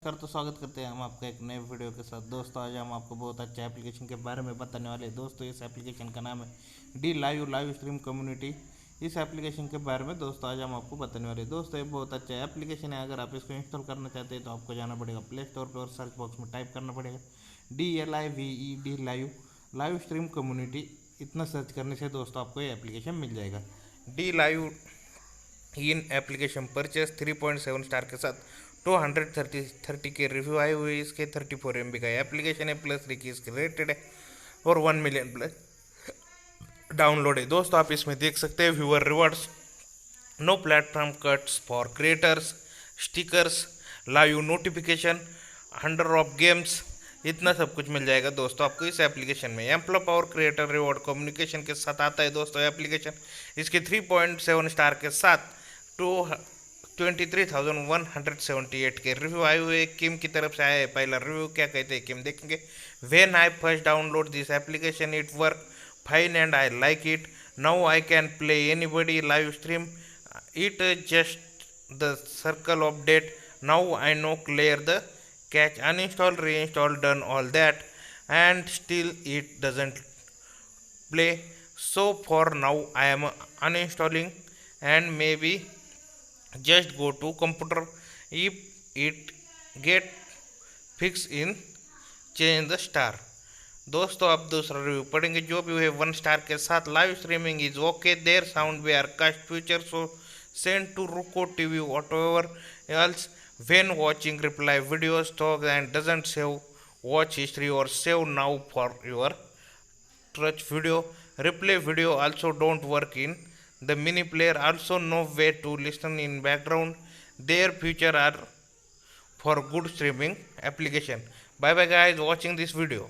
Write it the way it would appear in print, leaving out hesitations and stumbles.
तो स्वागत करते हैं हम आपका एक नए वीडियो के साथ। दोस्तों आज हम आपको बहुत अच्छे एप्लीकेशन के बारे में बताने वाले हैं। दोस्तों इस एप्लीकेशन का नाम है डी लाइव स्ट्रीम कम्युनिटी। इस एप्लीकेशन के बारे में दोस्तों आज हम आपको बताने वाले हैं। दोस्तों ये बहुत अच्छा एप्लीकेशन है। अगर आप इसको इंस्टॉल करना चाहते हैं तो आपको जाना पड़ेगा प्ले स्टोर पर और सर्च बॉक्स में टाइप करना पड़ेगा DLIVE D live stream community. इतना सर्च करने से दोस्तों आपको ये एप्लीकेशन मिल जाएगा। D live in application purchase 3.7 star के साथ 230 के रिव्यू आए हुए। इसके 34 MB का एप्लीकेशन है, +3 की इसकी रेटेड है और 1 मिलियन प्लस डाउनलोड है। दोस्तों आप इसमें देख सकते हैं viewer rewards, no platform cuts for creators, stickers, live notification, 100 of games, इतना सब कुछ मिल जाएगा दोस्तों आपको इस एप्लीकेशन में। Employ power creator reward communication के साथ आता है दोस्तों एप्लीकेशन। इसके 3.7 स्टार के साथ 23,178 के रिव्यू आए हुए। किम की तरफ से आया है पहला रिव्यू। क्या कहते हैं किम देखेंगे। When I first download this application it work fine and I like it. Now I can play anybody live stream it just the circle of date. Now I know clear the catch, uninstall, reinstall, done all that, and still it doesn't play. So for now I am uninstalling and maybe just go to computer if it get fix in change the star। दोस्तों आप दूसरा review पढ़ेंगे जो भी है 1 star के साथ। Live streaming is okay, there sound way are cast future so send to रुको TV whatever else when watching reply videos talk and doesn't save watch history or save now for your touch video. Replay video also don't work in the mini player, also no way to listen in background. Their future are for good streaming application. Bye bye guys watching this video.